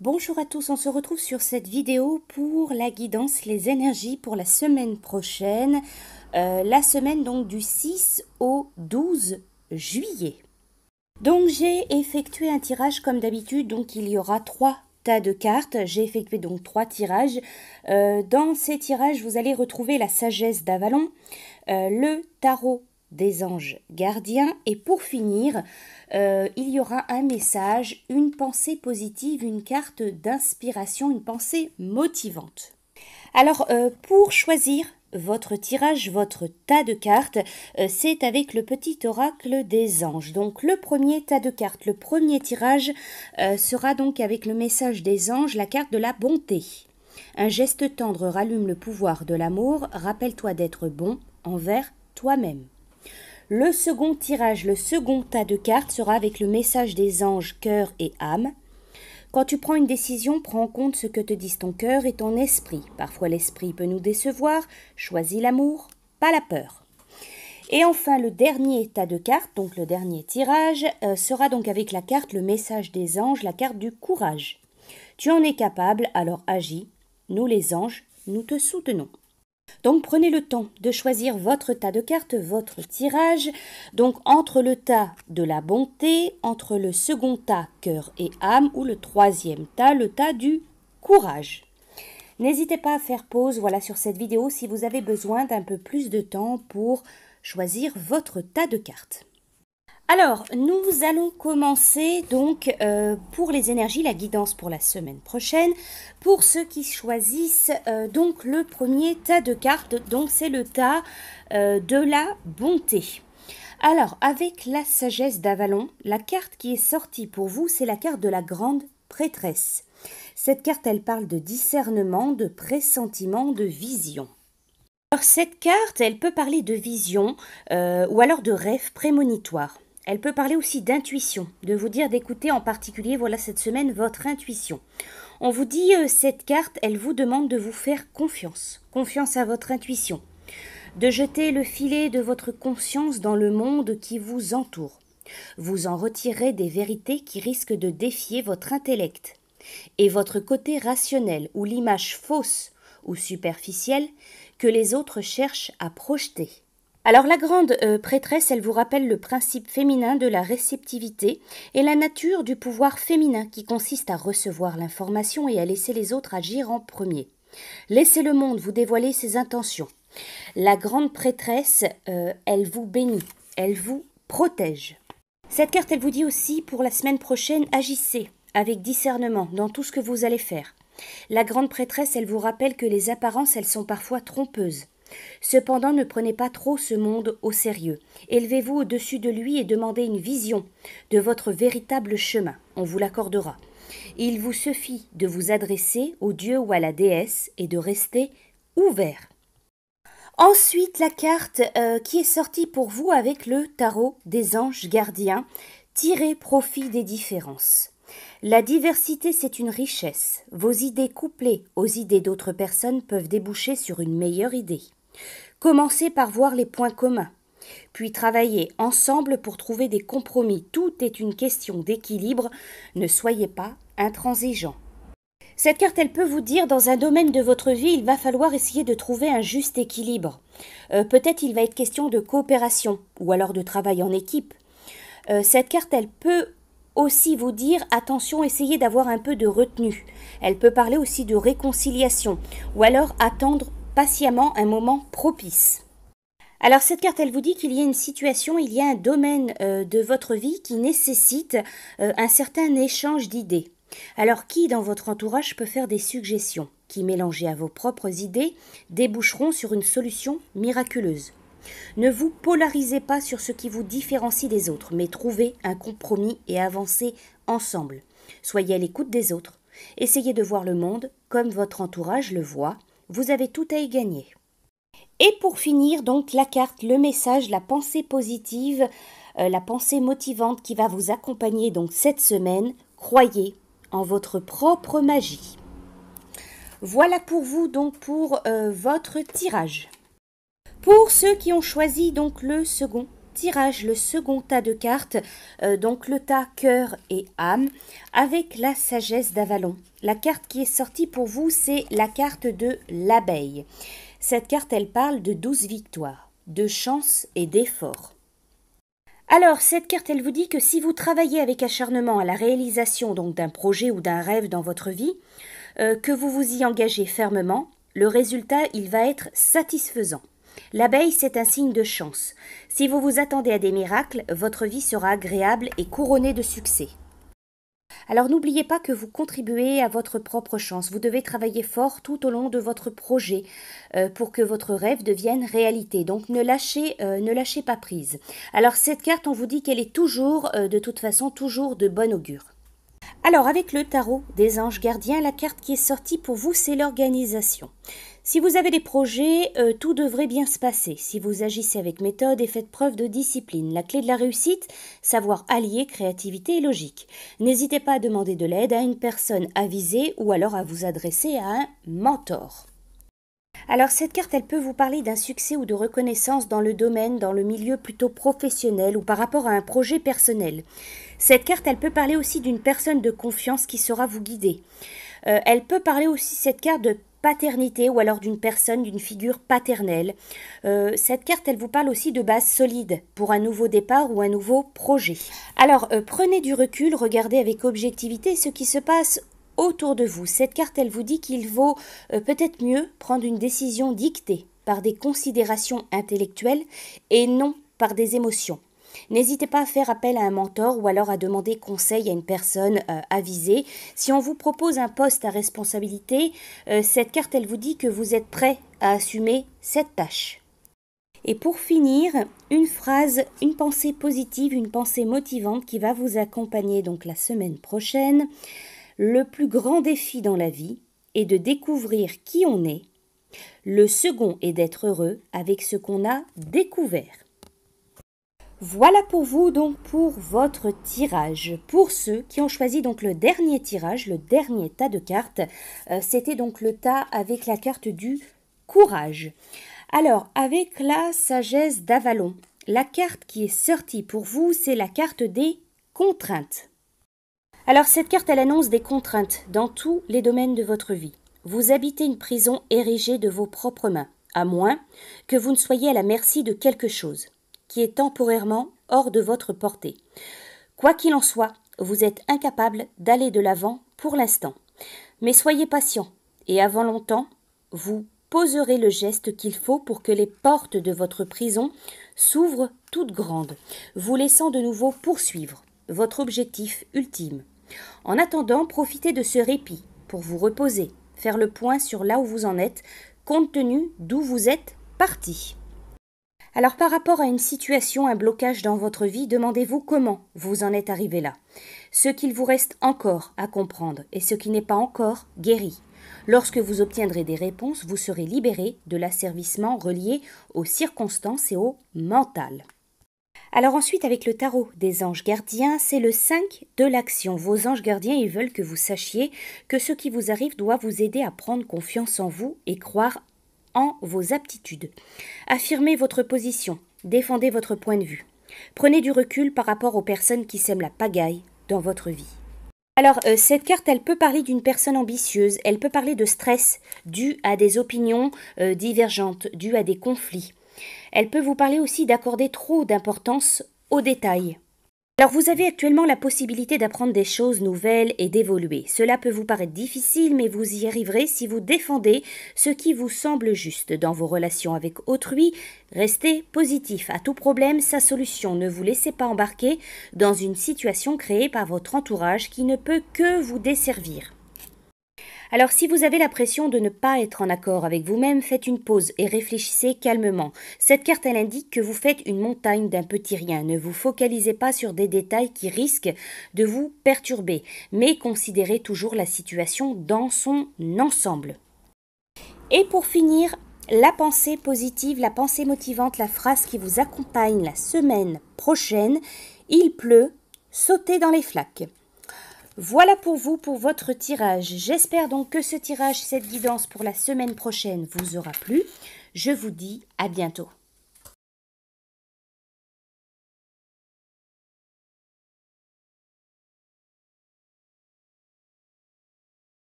Bonjour à tous, on se retrouve sur cette vidéo pour la guidance, les énergies pour la semaine prochaine, la semaine donc du 6 au 12 juillet. Donc j'ai effectué un tirage comme d'habitude, donc il y aura 3 tas de cartes, j'ai effectué donc 3 tirages. Dans ces tirages, vous allez retrouver la sagesse d'Avalon, le tarot des anges gardiens et pour finir, il y aura un message, une pensée positive, une carte d'inspiration, une pensée motivante. Alors, pour choisir votre tirage, votre tas de cartes, c'est avec le petit oracle des anges. Donc, le premier tas de cartes, le premier tirage sera donc avec le message des anges, la carte de la bonté. Un geste tendre rallume le pouvoir de l'amour, rappelle-toi d'être bon envers toi-même. Le second tirage, le second tas de cartes sera avec le message des anges, cœur et âme. Quand tu prends une décision, prends en compte ce que te disent ton cœur et ton esprit. Parfois l'esprit peut nous décevoir, choisis l'amour, pas la peur. Et enfin, le dernier tas de cartes, donc le dernier tirage, sera donc avec la carte le message des anges, la carte du courage. Tu en es capable, alors agis. Nous les anges, nous te soutenons. Donc prenez le temps de choisir votre tas de cartes, votre tirage. Donc entre le tas de la bonté, entre le second tas cœur et âme ou le troisième tas, le tas du courage. N'hésitez pas à faire pause sur cette vidéo si vous avez besoin d'un peu plus de temps pour choisir votre tas de cartes. Alors, nous allons commencer donc pour les énergies, la guidance pour la semaine prochaine. Pour ceux qui choisissent donc le premier tas de cartes, donc c'est le tas de la bonté. Alors, avec la sagesse d'Avalon, la carte qui est sortie pour vous, c'est la carte de la grande prêtresse. Cette carte, elle parle de discernement, de pressentiment, de vision. Alors, cette carte, elle peut parler de vision ou alors de rêve prémonitoire. Elle peut parler aussi d'intuition, de vous dire d'écouter en particulier, cette semaine, votre intuition. On vous dit, cette carte, elle vous demande de vous faire confiance, confiance à votre intuition, de jeter le filet de votre conscience dans le monde qui vous entoure. Vous en retirez des vérités qui risquent de défier votre intellect. Et votre côté rationnel, ou l'image fausse ou superficielle que les autres cherchent à projeter. Alors la grande prêtresse, elle vous rappelle le principe féminin de la réceptivité et la nature du pouvoir féminin qui consiste à recevoir l'information et à laisser les autres agir en premier. Laissez le monde vous dévoiler ses intentions. La grande prêtresse, elle vous bénit, elle vous protège. Cette carte, elle vous dit aussi pour la semaine prochaine, agissez avec discernement dans tout ce que vous allez faire. La grande prêtresse, elle vous rappelle que les apparences, elles sont parfois trompeuses. Cependant, ne prenez pas trop ce monde au sérieux. Élevez-vous au-dessus de lui et demandez une vision de votre véritable chemin. On vous l'accordera. Il vous suffit de vous adresser au dieu ou à la déesse et de rester ouvert. Ensuite, la carte qui est sortie pour vous avec le tarot des anges gardiens. Tirez profit des différences. La diversité, c'est une richesse. Vos idées couplées aux idées d'autres personnes peuvent déboucher sur une meilleure idée. Commencez par voir les points communs, puis travaillez ensemble pour trouver des compromis. Tout est une question d'équilibre. Ne soyez pas intransigeants. Cette carte, elle peut vous dire, dans un domaine de votre vie, il va falloir essayer de trouver un juste équilibre. Peut-être il va être question de coopération ou alors de travail en équipe. Cette carte, elle peut aussi vous dire, attention, essayez d'avoir un peu de retenue. Elle peut parler aussi de réconciliation ou alors attendre patiemment un moment propice. Alors cette carte, elle vous dit qu'il y a une situation, il y a un domaine de votre vie qui nécessite un certain échange d'idées. Alors qui dans votre entourage peut faire des suggestions qui, mélangées à vos propres idées, déboucheront sur une solution miraculeuse. Ne vous polarisez pas sur ce qui vous différencie des autres, mais trouvez un compromis et avancez ensemble. Soyez à l'écoute des autres. Essayez de voir le monde comme votre entourage le voit. Vous avez tout à y gagner. Et pour finir, donc, la carte, le message, la pensée positive, la pensée motivante qui va vous accompagner donc cette semaine. Croyez en votre propre magie. Voilà pour vous, donc, pour votre tirage. Pour ceux qui ont choisi donc le second tirage, le second tas de cartes, donc le tas cœur et âme, avec la sagesse d'Avalon. La carte qui est sortie pour vous, c'est la carte de l'abeille. Cette carte, elle parle de 12 victoires, de chance et d'effort. Alors, cette carte, elle vous dit que si vous travaillez avec acharnement à la réalisation donc d'un projet ou d'un rêve dans votre vie, que vous vous y engagez fermement, le résultat, il va être satisfaisant. L'abeille, c'est un signe de chance. Si vous vous attendez à des miracles, votre vie sera agréable et couronnée de succès. Alors n'oubliez pas que vous contribuez à votre propre chance. Vous devez travailler fort tout au long de votre projet pour que votre rêve devienne réalité. Donc ne lâchez pas prise. Alors cette carte, on vous dit qu'elle est toujours, de toute façon, toujours de bon augure. Alors avec le tarot des anges gardiens, la carte qui est sortie pour vous, c'est l'organisation. Si vous avez des projets, tout devrait bien se passer. Si vous agissez avec méthode et faites preuve de discipline. La clé de la réussite, savoir allier créativité et logique. N'hésitez pas à demander de l'aide à une personne avisée ou alors à vous adresser à un mentor. Alors cette carte, elle peut vous parler d'un succès ou de reconnaissance dans le domaine, dans le milieu plutôt professionnel ou par rapport à un projet personnel. Cette carte, elle peut parler aussi d'une personne de confiance qui saura vous guider. Elle peut parler aussi, cette carte, de paternité ou alors d'une personne, d'une figure paternelle. Cette carte, elle vous parle aussi de base solide pour un nouveau départ ou un nouveau projet. Alors, prenez du recul, regardez avec objectivité ce qui se passe autour de vous. Cette carte, elle vous dit qu'il vaut peut-être mieux prendre une décision dictée par des considérations intellectuelles et non par des émotions. N'hésitez pas à faire appel à un mentor ou alors à demander conseil à une personne avisée. Si on vous propose un poste à responsabilité, cette carte, elle vous dit que vous êtes prêt à assumer cette tâche. Et pour finir, une phrase, une pensée positive, une pensée motivante qui va vous accompagner donc la semaine prochaine. Le plus grand défi dans la vie est de découvrir qui on est. Le second est d'être heureux avec ce qu'on a découvert. Voilà pour vous donc pour votre tirage. Pour ceux qui ont choisi donc le dernier tirage, le dernier tas de cartes, c'était donc le tas avec la carte du courage. Alors avec la sagesse d'Avalon, la carte qui est sortie pour vous, c'est la carte des contraintes. Alors cette carte, elle annonce des contraintes dans tous les domaines de votre vie. Vous habitez une prison érigée de vos propres mains, à moins que vous ne soyez à la merci de quelque chose qui est temporairement hors de votre portée. Quoi qu'il en soit, vous êtes incapable d'aller de l'avant pour l'instant. Mais soyez patient et avant longtemps, vous poserez le geste qu'il faut pour que les portes de votre prison s'ouvrent toutes grandes, vous laissant de nouveau poursuivre votre objectif ultime. En attendant, profitez de ce répit pour vous reposer, faire le point sur là où vous en êtes, compte tenu d'où vous êtes parti. Alors par rapport à une situation, un blocage dans votre vie, demandez-vous comment vous en êtes arrivé là. Ce qu'il vous reste encore à comprendre et ce qui n'est pas encore guéri. Lorsque vous obtiendrez des réponses, vous serez libéré de l'asservissement relié aux circonstances et au mental. Alors ensuite, avec le tarot des anges gardiens, c'est le 5 de l'action. Vos anges gardiens, ils veulent que vous sachiez que ce qui vous arrive doit vous aider à prendre confiance en vous et croire en vos aptitudes. Affirmez votre position, défendez votre point de vue. Prenez du recul par rapport aux personnes qui sèment la pagaille dans votre vie. Alors, cette carte, elle peut parler d'une personne ambitieuse, elle peut parler de stress dû à des opinions divergentes, dû à des conflits. Elle peut vous parler aussi d'accorder trop d'importance aux détails. Alors vous avez actuellement la possibilité d'apprendre des choses nouvelles et d'évoluer. Cela peut vous paraître difficile, mais vous y arriverez si vous défendez ce qui vous semble juste. Dans vos relations avec autrui, restez positif. À tout problème, sa solution. Ne vous laissez pas embarquer dans une situation créée par votre entourage qui ne peut que vous desservir. Alors si vous avez l'impression de ne pas être en accord avec vous-même, faites une pause et réfléchissez calmement. Cette carte, elle indique que vous faites une montagne d'un petit rien. Ne vous focalisez pas sur des détails qui risquent de vous perturber, mais considérez toujours la situation dans son ensemble. Et pour finir, la pensée positive, la pensée motivante, la phrase qui vous accompagne la semaine prochaine, il pleut, sautez dans les flaques. Voilà pour vous, pour votre tirage. J'espère donc que ce tirage, cette guidance pour la semaine prochaine vous aura plu. Je vous dis à bientôt.